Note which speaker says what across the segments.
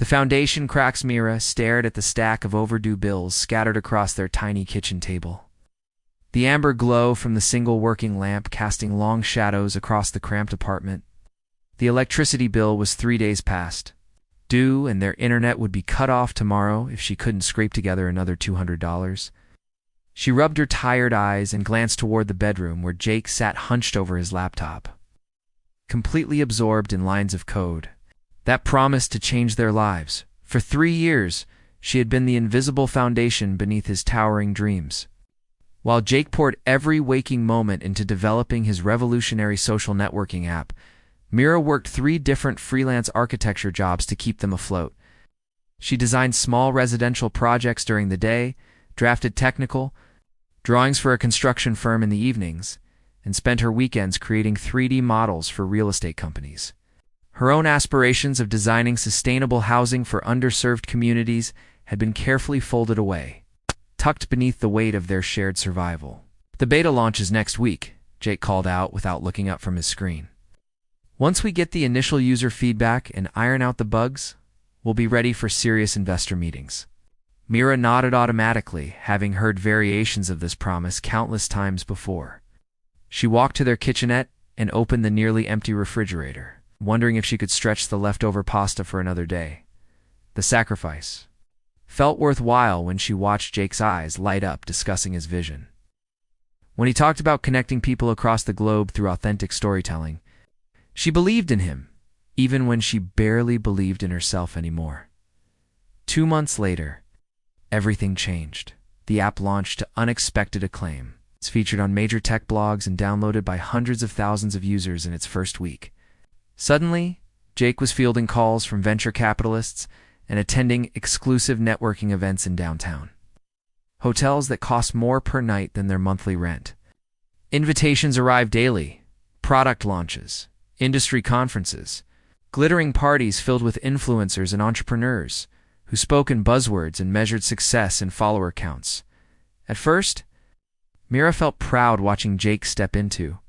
Speaker 1: The foundation cracks Mira stared at the stack of overdue bills scattered across their tiny kitchen table. The amber glow from the single working lamp casting long shadows across the cramped apartment. The electricity bill was 3 days past due, and their internet would be cut off tomorrow if she couldn't scrape together another $200. She rubbed her tired eyes and glanced toward the bedroom where Jake sat hunched over his laptop, completely absorbed in lines of code that promised to change their lives. For 3 years, she had been the invisible foundation beneath his towering dreams. While Jake poured every waking moment into developing his revolutionary social networking app, Mira worked 3 different freelance architecture jobs to keep them afloat. She designed small residential projects during the day, drafted technical drawings for a construction firm in the evenings, and spent her weekends creating 3D models for real estate companies. Her own aspirations of designing sustainable housing for underserved communities had been carefully folded away, tucked beneath the weight of their shared survival. "The beta launches next week," Jake called out without looking up from his screen. "Once we get the initial user feedback and iron out the bugs, we'll be ready for serious investor meetings." Mira nodded automatically, having heard variations of this promise countless times before. She walked to their kitchenette and opened the nearly empty refrigerator, wondering if she could stretch the leftover pasta for another day. The sacrifice felt worthwhile when she watched Jake's eyes light up discussing his vision. When he talked about connecting people across the globe through authentic storytelling, she believed in him, even when she barely believed in herself anymore. 2 months later, everything changed. The app launched to unexpected acclaim. It's featured on major tech blogs and downloaded by hundreds of thousands of users in its first week. Suddenly, Jake was fielding calls from venture capitalists and attending exclusive networking events in downtown. Hotels that cost more per night than their monthly rent. Invitations arrived daily, product launches, industry conferences, glittering parties filled with influencers and entrepreneurs who spoke in buzzwords and measured success in follower counts. At first, Mira felt proud watching Jake step into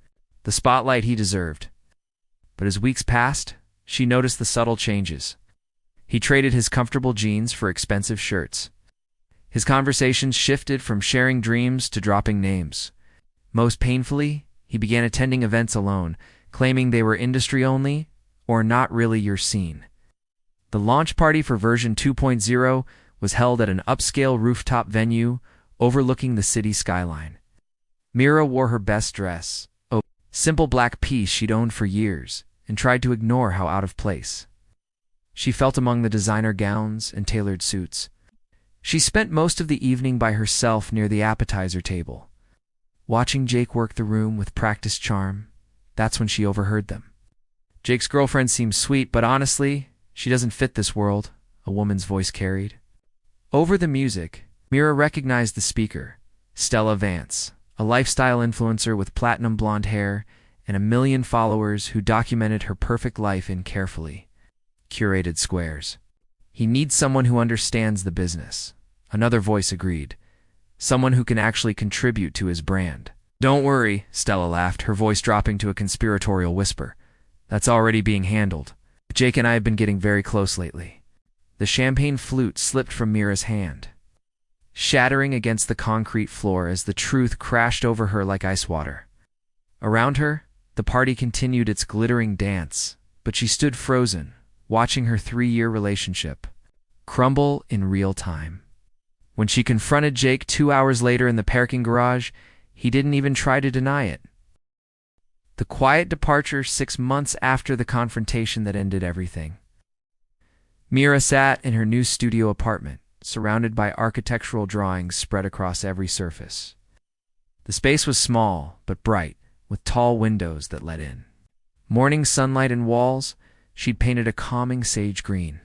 Speaker 1: the spotlight he deserved. But as weeks passed, she noticed the subtle changes. He traded his comfortable jeans for expensive shirts. His conversations shifted from sharing dreams to dropping names. Most painfully, he began attending events alone, claiming they were industry-only or not really your scene. The launch party for version 2.0 was held at an upscale rooftop venue overlooking the city skyline. Mira wore her best dress, a simple black piece she'd owned for years, and tried to ignore how out of place she felt among the designer gowns and tailored suits. She spent most of the evening by herself near the appetizer table, watching Jake work the room with practiced charm. That's when she overheard them. "Jake's girlfriend seems sweet, but honestly, she doesn't fit this world," a woman's voice carried. Over the music, Mira recognized the speaker, Stella Vance, a lifestyle influencer with platinum blonde hair and 1 million followers who documented her perfect life in carefully curated squares. "He needs someone who understands the business," another voice agreed. "Someone who can actually contribute to his brand." "Don't worry," Stella laughed, her voice dropping to a conspiratorial whisper. "That's already being handled. Jake and I have been getting very close lately." The champagne flute slipped from Mira's hand, shattering against the concrete floor as the truth crashed over her like ice water. Around her, the party continued its glittering dance, but she stood frozen, watching her 3-year relationship crumble in real time. When she confronted Jake 2 hours later in the parking garage, he didn't even try to deny it. The quiet departure 6 months after the confrontation that ended everything. Mira sat in her new studio apartment, surrounded by architectural drawings spread across every surface. The space was small but bright, with tall windows that let in morning sunlight in walls. She'd painted a calming sage green.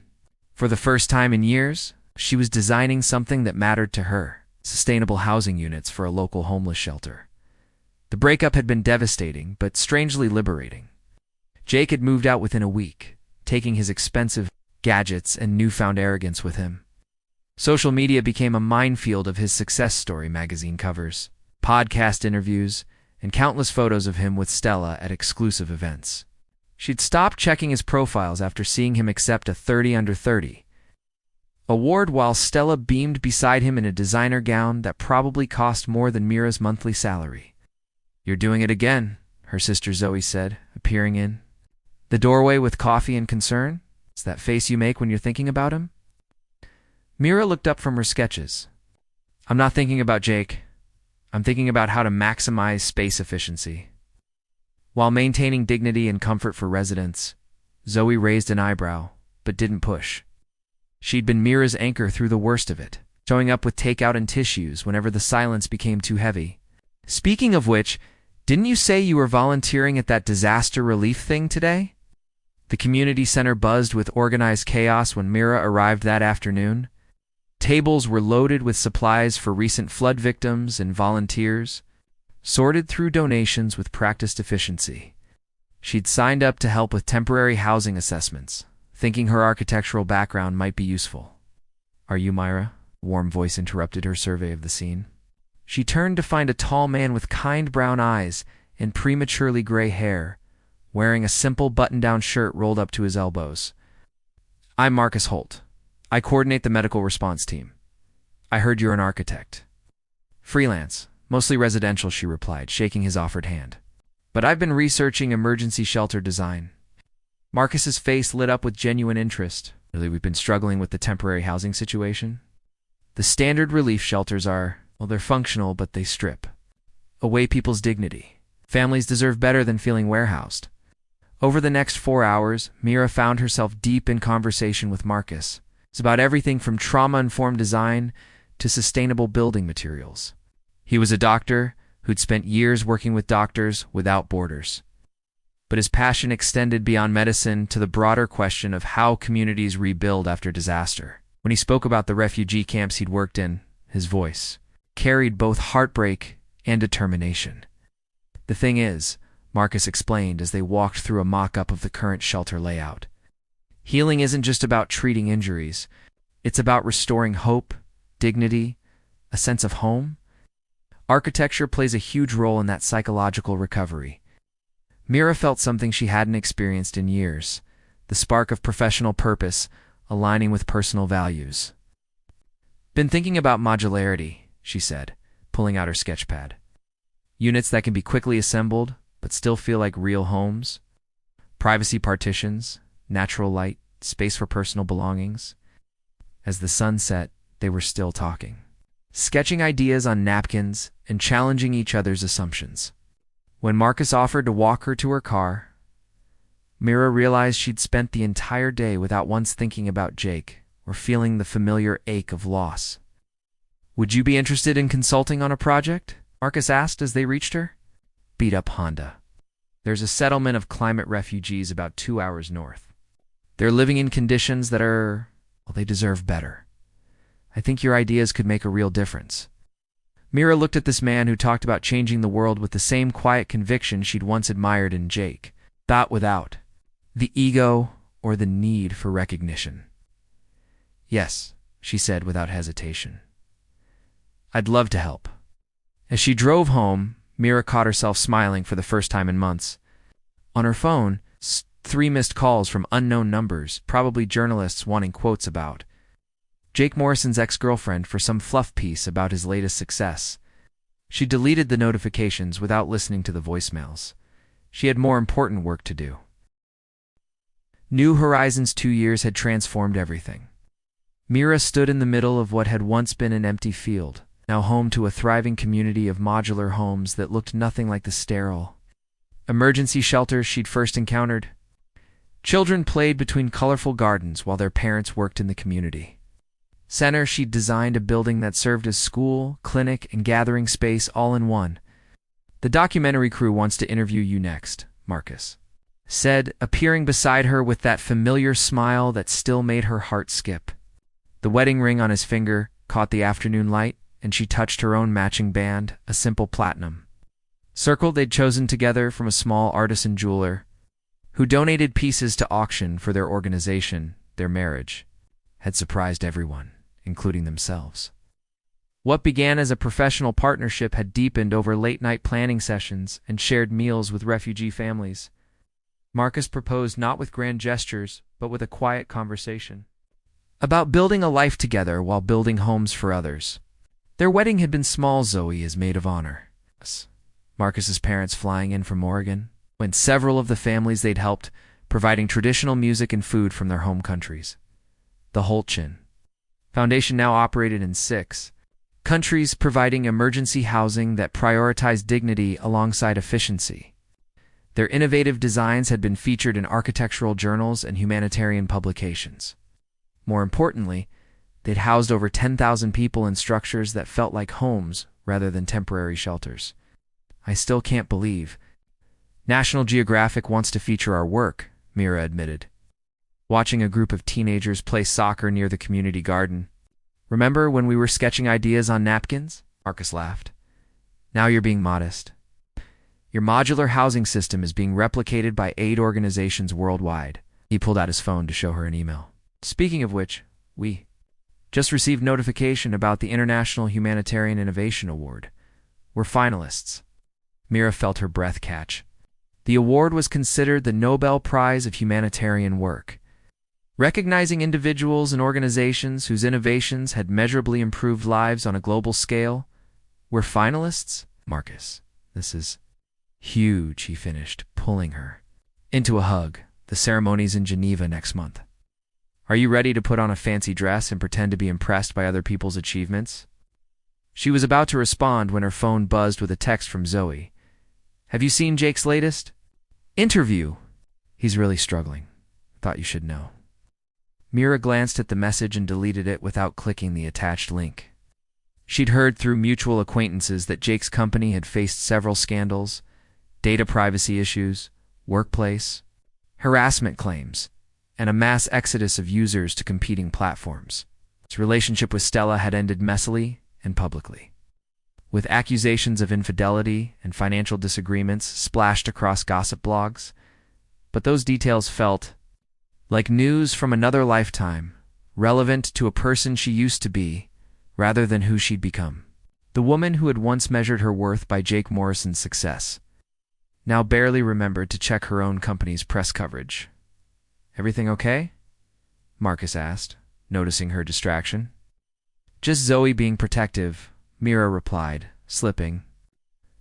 Speaker 1: For the first time in years, she was designing something that mattered to her: sustainable housing units for a local homeless shelter. The breakup had been devastating, but strangely liberating. Jake had moved out within a week, taking his expensive gadgets and newfound arrogance with him. Social media became a minefield of his success story magazine covers, podcast interviews, and countless photos of him with Stella at exclusive events. She'd stopped checking his profiles after seeing him accept a 30 under 30, award while Stella beamed beside him in a designer gown that probably cost more than Mira's monthly salary. "You're doing it again," her sister Zoe said, appearing in the doorway with coffee and concern. "It's that face you make when you're thinking about him?" Mira looked up from her sketches. "I'm not thinking about Jake. I'm thinking about how to maximize space efficiency." While maintaining dignity and comfort for residents, Zoe raised an eyebrow, but didn't push. She'd been Mira's anchor through the worst of it, showing up with takeout and tissues whenever the silence became too heavy. "Speaking of which, didn't you say you were volunteering at that disaster relief thing today?" The community center buzzed with organized chaos when Mira arrived that afternoon. Tables were loaded with supplies for recent flood victims and volunteers, sorted through donations with practiced efficiency. She'd signed up to help with temporary housing assessments, thinking her architectural background might be useful. "Are you Myra?" A warm voice interrupted her survey of the scene. She turned to find a tall man with kind brown eyes and prematurely gray hair, wearing a simple button-down shirt rolled up to his elbows. "I'm Marcus Holt. I coordinate the medical response team. I heard you're an architect." "Freelance, mostly residential," she replied, shaking his offered hand. "But I've been researching emergency shelter design." Marcus's face lit up with genuine interest. "Really, we've been struggling with the temporary housing situation. The standard relief shelters are, well, they're functional, but they strip away people's dignity. Families deserve better than feeling warehoused." Over the next 4 hours, Mira found herself deep in conversation with Marcus. It's about everything from trauma-informed design to sustainable building materials. He was a doctor who'd spent years working with Doctors Without Borders. But his passion extended beyond medicine to the broader question of how communities rebuild after disaster. When he spoke about the refugee camps he'd worked in, his voice carried both heartbreak and determination. "The thing is," Marcus explained as they walked through a mock-up of the current shelter layout, "healing isn't just about treating injuries. It's about restoring hope, dignity, a sense of home. Architecture plays a huge role in that psychological recovery." Mira felt something she hadn't experienced in years, the spark of professional purpose aligning with personal values. "Been thinking about modularity," she said, pulling out her sketchpad. "Units that can be quickly assembled, but still feel like real homes. Privacy partitions, natural light, space for personal belongings." As the sun set, they were still talking, sketching ideas on napkins and challenging each other's assumptions. When Marcus offered to walk her to her car, Mira realized she'd spent the entire day without once thinking about Jake or feeling the familiar ache of loss. "Would you be interested in consulting on a project?" Marcus asked as they reached her. "Beat up Honda. There's a settlement of climate refugees about 2 hours north. They're living in conditions that are, well, they deserve better. I think your ideas could make a real difference." Mira looked at this man who talked about changing the world with the same quiet conviction she'd once admired in Jake, not without the ego or the need for recognition. "Yes," she said without hesitation. "I'd love to help." As she drove home, Mira caught herself smiling for the first time in months. On her phone, 3 missed calls from unknown numbers, probably journalists wanting quotes about Jake Morrison's ex-girlfriend for some fluff piece about his latest success. She deleted the notifications without listening to the voicemails. She had more important work to do. New Horizons' 2 years had transformed everything. Mira stood in the middle of what had once been an empty field, now home to a thriving community of modular homes that looked nothing like the sterile emergency shelters she'd first encountered. Children played between colorful gardens while their parents worked in the community center. She'd designed a building that served as school, clinic, and gathering space all in one. "The documentary crew wants to interview you next," Marcus said, appearing beside her with that familiar smile that still made her heart skip. The wedding ring on his finger caught the afternoon light, and she touched her own matching band, a simple platinum circle they'd chosen together from a small artisan jeweler who donated pieces to auction for their organization. Their marriage had surprised everyone, including themselves. What began as a professional partnership had deepened over late-night planning sessions and shared meals with refugee families. Marcus proposed not with grand gestures, but with a quiet conversation. about building a life together while building homes for others. Their wedding had been small. Zoe is maid of honor. Marcus's parents flying in from Oregon, when several of the families they'd helped, providing traditional music and food from their home countries. The Holchin Foundation now operated in 6 countries, providing emergency housing that prioritized dignity alongside efficiency. Their innovative designs had been featured in architectural journals and humanitarian publications. More importantly, they'd housed over 10,000 people in structures that felt like homes rather than temporary shelters. I still can't believe National Geographic wants to feature our work, Mira admitted, watching a group of teenagers play soccer near the community garden. Remember when we were sketching ideas on napkins? Marcus laughed. Now you're being modest. Your modular housing system is being replicated by aid organizations worldwide. He pulled out his phone to show her an email. Speaking of which, we just received notification about the International Humanitarian Innovation Award. We're finalists. Mira felt her breath catch. The award was considered the Nobel Prize of Humanitarian Work, recognizing individuals and organizations whose innovations had measurably improved lives on a global scale. We're finalists? Marcus, this is huge, he finished, pulling her into a hug. The ceremony's in Geneva next month. Are you ready to put on a fancy dress and pretend to be impressed by other people's achievements? She was about to respond when her phone buzzed with a text from Zoe. Have you seen Jake's latest interview? He's really struggling. Thought you should know. Mira glanced at the message and deleted it without clicking the attached link. She'd heard through mutual acquaintances that Jake's company had faced several scandals, data privacy issues, workplace harassment claims, and a mass exodus of users to competing platforms. His relationship with Stella had ended messily and publicly, with accusations of infidelity and financial disagreements splashed across gossip blogs. But those details felt like news from another lifetime, relevant to a person she used to be, rather than who she'd become. The woman who had once measured her worth by Jake Morrison's success now barely remembered to check her own company's press coverage. Everything okay? Marcus asked, noticing her distraction. Just Zoe being protective, Mira replied, slipping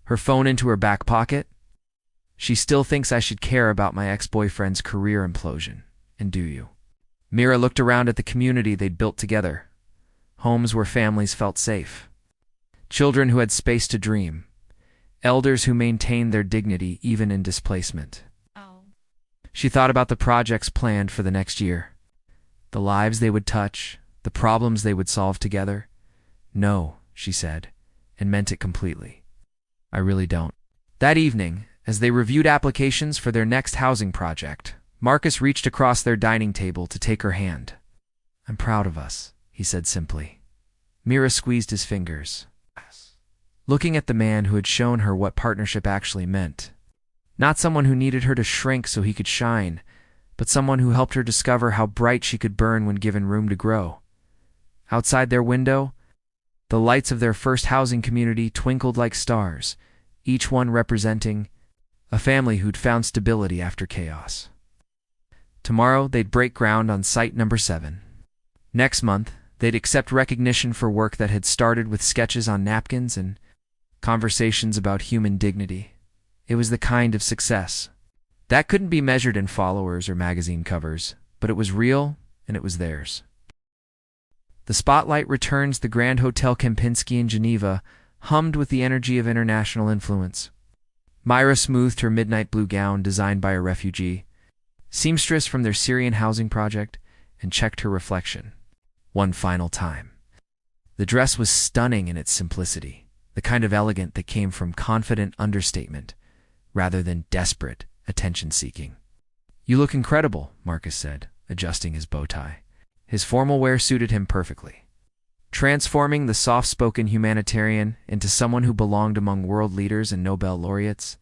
Speaker 1: her phone into her back pocket. She still thinks I should care about my ex-boyfriend's career implosion. And do you? Mira looked around at the community they'd built together. Homes where families felt safe. Children who had space to dream. Elders who maintained their dignity even in displacement. She thought about the projects planned for the next year. The lives they would touch, the problems they would solve together. No, she said, and meant it completely. I really don't. That evening, as they reviewed applications for their next housing project, Marcus reached across their dining table to take her hand. I'm proud of us, he said simply. Mira squeezed his fingers, looking at the man who had shown her what partnership actually meant. Not someone who needed her to shrink so he could shine, but someone who helped her discover how bright she could burn when given room to grow. Outside their window, the lights of their first housing community twinkled like stars, each one representing a family who'd found stability after chaos. Tomorrow, they'd break ground on site number 7. Next month, they'd accept recognition for work that had started with sketches on napkins and conversations about human dignity. It was the kind of success that couldn't be measured in followers or magazine covers, but it was real and it was theirs. The spotlight returns. The Grand Hotel Kempinski in Geneva hummed with the energy of international influence. Myra smoothed her midnight blue gown designed by a refugee seamstress from their Syrian housing project and checked her reflection one final time. The dress was stunning in its simplicity, the kind of elegant that came from confident understatement rather than desperate attention-seeking. You look incredible, Marcus said, adjusting his bow tie. His formal wear suited him perfectly, transforming the soft-spoken humanitarian into someone who belonged among world leaders and Nobel laureates,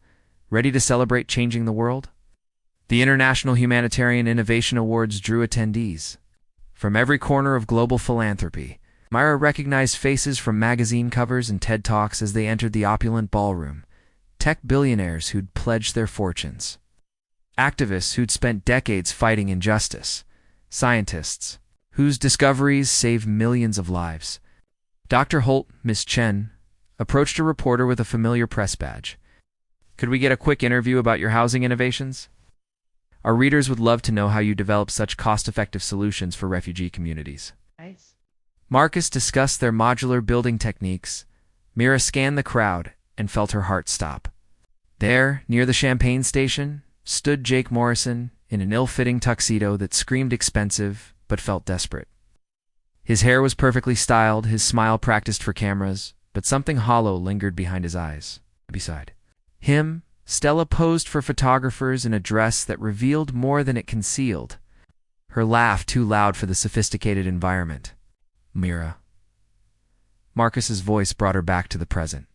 Speaker 1: ready to celebrate changing the world. The International Humanitarian Innovation Awards drew attendees from every corner of global philanthropy. Myra recognized faces from magazine covers and TED Talks as they entered the opulent ballroom. Tech billionaires who'd pledged their fortunes, activists who'd spent decades fighting injustice, scientists whose discoveries saved millions of lives. Dr. Holt, Miss Chen, approached a reporter with a familiar press badge. Could we get a quick interview about your housing innovations? Our readers would love to know how you develop such cost-effective solutions for refugee communities.
Speaker 2: Nice.
Speaker 1: Marcus discussed their modular building techniques. Mira scanned the crowd and felt her heart stop. There, near the champagne station, stood Jake Morrison in an ill-fitting tuxedo that screamed expensive but felt desperate. His hair was perfectly styled, his smile practiced for cameras, but something hollow lingered behind his eyes. Beside him, Stella posed for photographers in a dress that revealed more than it concealed, her laugh too loud for the sophisticated environment. Mira. Marcus's voice brought her back to the present.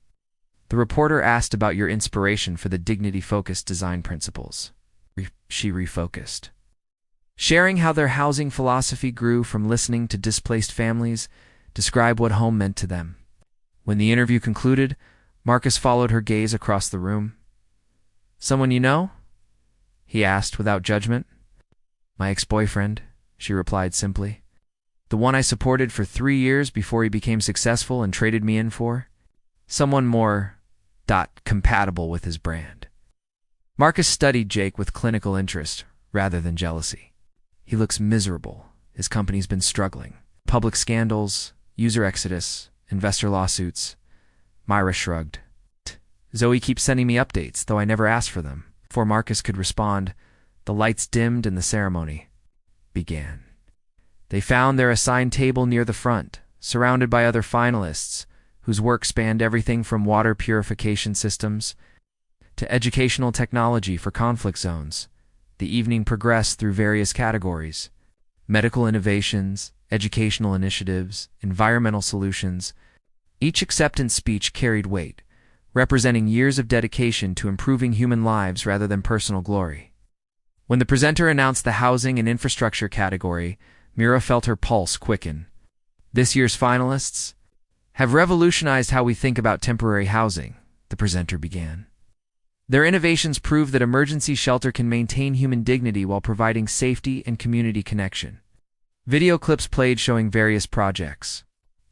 Speaker 1: The reporter asked about your inspiration for the dignity-focused design principles. She refocused, sharing how their housing philosophy grew from listening to displaced families describe what home meant to them. When the interview concluded, Marcus followed her gaze across the room. Someone you know? He asked without judgment. My ex-boyfriend, she replied simply. The one I supported for 3 years before he became successful and traded me in for. Someone more, compatible with his brand. Marcus studied Jake with clinical interest rather than jealousy. He looks miserable. His company's been struggling. Public scandals, user exodus, investor lawsuits. Myra shrugged. Zoe keeps sending me updates, though I never asked for them. Before Marcus could respond, the lights dimmed and the ceremony began. They found their assigned table near the front, surrounded by other finalists, whose work spanned everything from water purification systems to educational technology for conflict zones. The evening progressed through various categories: medical innovations, educational initiatives, environmental solutions. Each acceptance speech carried weight, representing years of dedication to improving human lives rather than personal glory. When the presenter announced the housing and infrastructure category, Mira felt her pulse quicken. This year's finalists have revolutionized how we think about temporary housing, the presenter began. Their innovations prove that emergency shelter can maintain human dignity while providing safety and community connection. Video clips played showing various projects.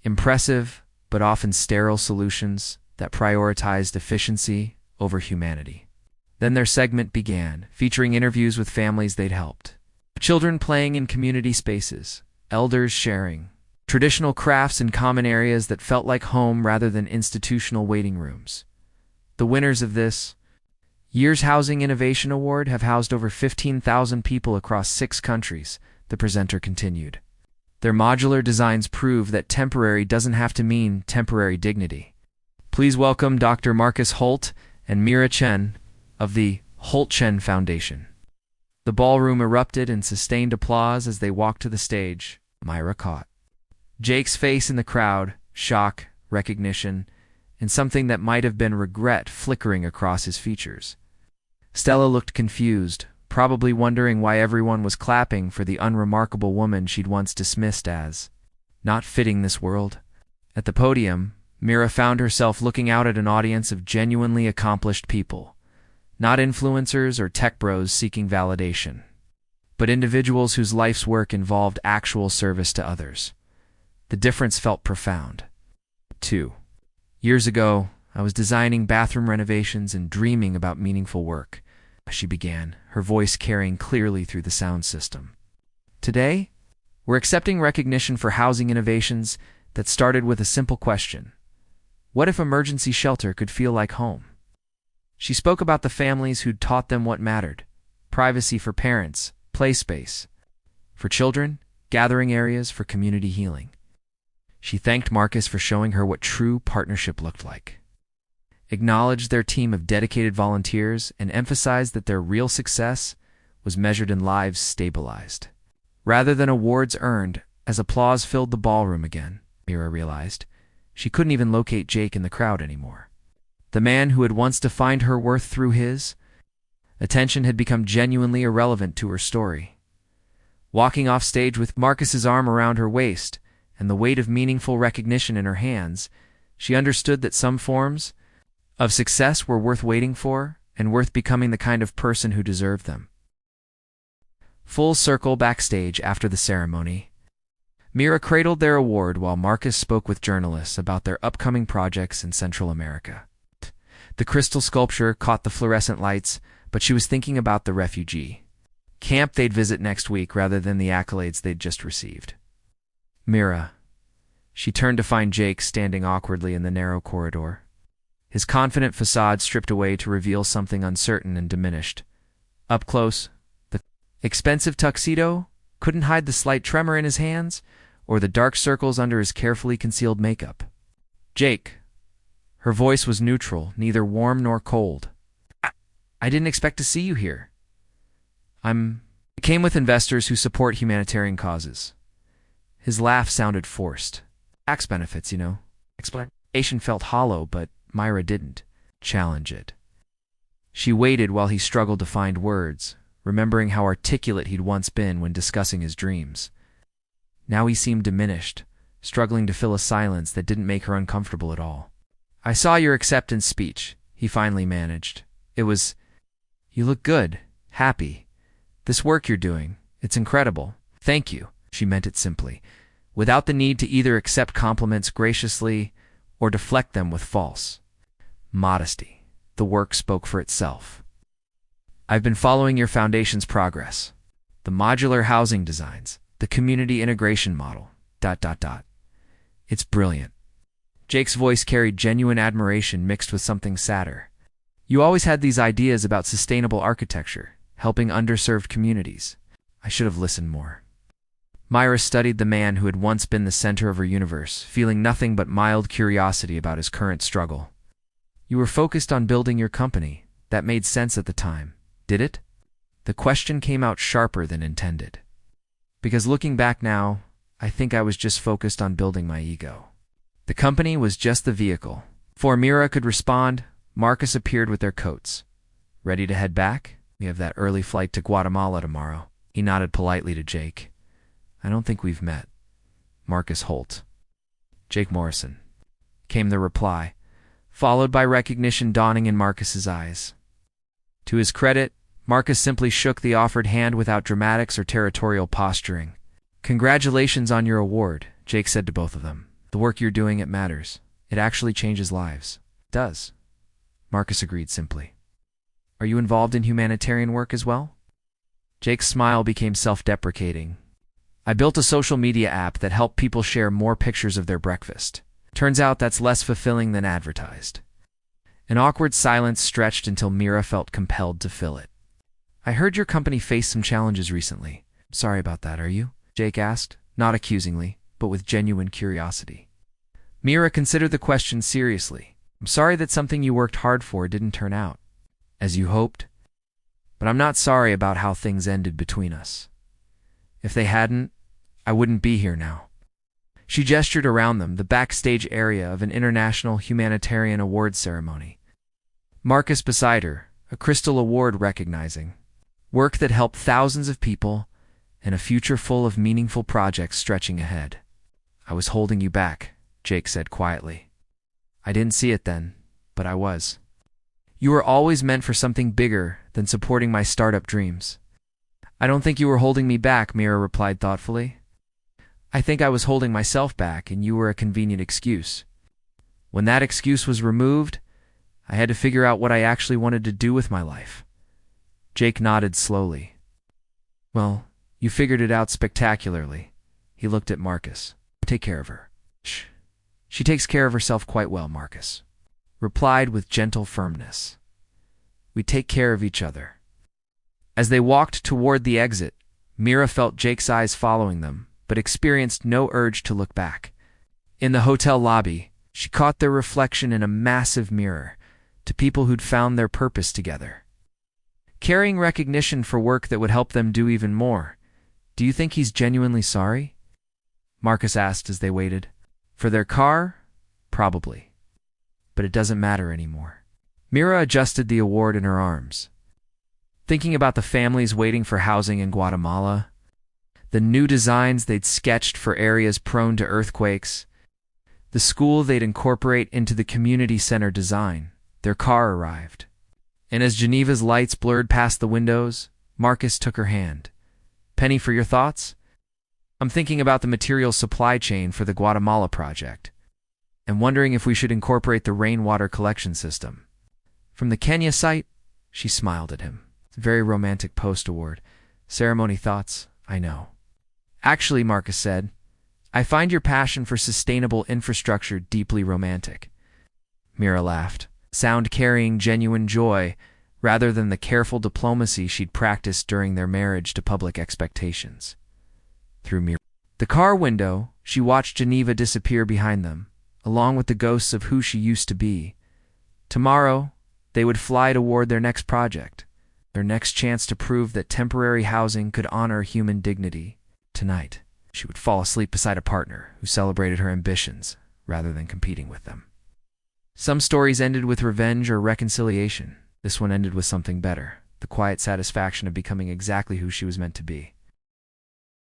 Speaker 1: Impressive, but often sterile solutions that prioritized efficiency over humanity. Then their segment began, featuring interviews with families they'd helped. Children playing in community spaces, elders sharing, traditional crafts in common areas that felt like home rather than institutional waiting rooms. The winners of this year's Housing Innovation Award have housed over 15,000 people across 6 countries, the presenter continued. Their modular designs prove that temporary doesn't have to mean temporary dignity. Please welcome Dr. Marcus Holt and Mira Chen of the Holt-Chen Foundation. The ballroom erupted in sustained applause as they walked to the stage. Myra caught Jake's face in the crowd, shock, recognition, and something that might have been regret flickering across his features. Stella looked confused, probably wondering why everyone was clapping for the unremarkable woman she'd once dismissed as not fitting this world. At the podium, Mira found herself looking out at an audience of genuinely accomplished people, not influencers or tech bros seeking validation, but individuals whose life's work involved actual service to others. The difference felt profound. 2 years ago, I was designing bathroom renovations and dreaming about meaningful work, she began, her voice carrying clearly through the sound system. Today, we're accepting recognition for housing innovations that started with a simple question: what if emergency shelter could feel like home? She spoke about the families who'd taught them what mattered: privacy for parents, play space for children, gathering areas for community healing. She thanked Marcus for showing her what true partnership looked like, acknowledged their team of dedicated volunteers, and emphasized that their real success was measured in lives stabilized, rather than awards earned. As applause filled the ballroom again, Mira realized she couldn't even locate Jake in the crowd anymore. The man who had once defined her worth through his attention had become genuinely irrelevant to her story. Walking off stage with Marcus's arm around her waist and the weight of meaningful recognition in her hands, she understood that some forms of success were worth waiting for and worth becoming the kind of person who deserved them. Full circle backstage after the ceremony. Mira cradled their award while Marcus spoke with journalists about their upcoming projects in Central America. The crystal sculpture caught the fluorescent lights, but she was thinking about the refugee camp they'd visit next week rather than the accolades they'd just received. Mira. She turned to find Jake standing awkwardly in the narrow corridor. His confident facade stripped away to reveal something uncertain and diminished. Up close, the expensive tuxedo couldn't hide the slight tremor in his hands or the dark circles under his carefully concealed makeup. Jake. Her voice was neutral, neither warm nor cold. I didn't expect to see you here. I came with investors who support humanitarian causes. His laugh sounded forced. Tax benefits, you know. Explanation felt hollow, but Myra didn't challenge it. She waited while he struggled to find words, remembering how articulate he'd once been when discussing his dreams. Now he seemed diminished, struggling to fill a silence that didn't make her uncomfortable at all. I saw your acceptance speech, he finally managed. It was, you look good, happy. This work you're doing, it's incredible. Thank you, she meant it simply, without the need to either accept compliments graciously or deflect them with false modesty. The work spoke for itself. I've been following your foundation's progress. The modular housing designs, the community integration model, ... It's brilliant. Jake's voice carried genuine admiration mixed with something sadder. You always had these ideas about sustainable architecture, helping underserved communities. I should have listened more. Myra studied the man who had once been the center of her universe, feeling nothing but mild curiosity about his current struggle. You were focused on building your company. That made sense at the time, did it? The question came out sharper than intended. Because looking back now, I think I was just focused on building my ego. The company was just the vehicle. Before Mira could respond, Marcus appeared with their coats. Ready to head back? We have that early flight to Guatemala tomorrow. He nodded politely to Jake. I don't think we've met. Marcus Holt. Jake Morrison. Came the reply, followed by recognition dawning in Marcus's eyes. To his credit, Marcus simply shook the offered hand without dramatics or territorial posturing. Congratulations on your award, Jake said to both of them. The work you're doing, it matters. It actually changes lives. It does. Marcus agreed simply. Are you involved in humanitarian work as well? Jake's smile became self-deprecating. I built a social media app that helped people share more pictures of their breakfast. Turns out that's less fulfilling than advertised. An awkward silence stretched until Mira felt compelled to fill it. I heard your company faced some challenges recently. Sorry about that, are you? Jake asked, not accusingly, but with genuine curiosity. Mira considered the question seriously. I'm sorry that something you worked hard for didn't turn out as you hoped, but I'm not sorry about how things ended between us. If they hadn't, I wouldn't be here now. She gestured around them, the backstage area of an international humanitarian awards ceremony. Marcus beside her, a crystal award recognizing work that helped thousands of people and a future full of meaningful projects stretching ahead. I was holding you back, Jake said quietly. I didn't see it then, but I was. You were always meant for something bigger than supporting my startup dreams. I don't think you were holding me back, Mira replied thoughtfully. I think I was holding myself back and you were a convenient excuse. When that excuse was removed, I had to figure out what I actually wanted to do with my life. Jake nodded slowly. Well, you figured it out spectacularly. He looked at Marcus. Take care of her. Shh. She takes care of herself quite well, Marcus replied with gentle firmness. We take care of each other. As they walked toward the exit, Mira felt Jake's eyes following them, but experienced no urge to look back. In the hotel lobby, she caught their reflection in a massive mirror, to people who'd found their purpose together. Carrying recognition for work that would help them do even more. Do you think he's genuinely sorry? Marcus asked as they waited. For their car? Probably. But it doesn't matter anymore. Mira adjusted the award in her arms. Thinking about the families waiting for housing in Guatemala, the new designs they'd sketched for areas prone to earthquakes, the school they'd incorporate into the community center design, their car arrived. And as Geneva's lights blurred past the windows, Marcus took her hand. Penny, for your thoughts? I'm thinking about the material supply chain for the Guatemala project, and wondering if we should incorporate the rainwater collection system. From the Kenya site, she smiled at him. Very romantic post-award. Ceremony thoughts, I know. Actually, Marcus said, I find your passion for sustainable infrastructure deeply romantic. Mira laughed, sound carrying genuine joy rather than the careful diplomacy she'd practiced during their marriage to public expectations. Through the car window, she watched Geneva disappear behind them, along with the ghosts of who she used to be. Tomorrow, they would fly toward their next project, their next chance to prove that temporary housing could honor human dignity. Tonight, she would fall asleep beside a partner who celebrated her ambitions rather than competing with them. Some stories ended with revenge or reconciliation. This one ended with something better, the quiet satisfaction of becoming exactly who she was meant to be.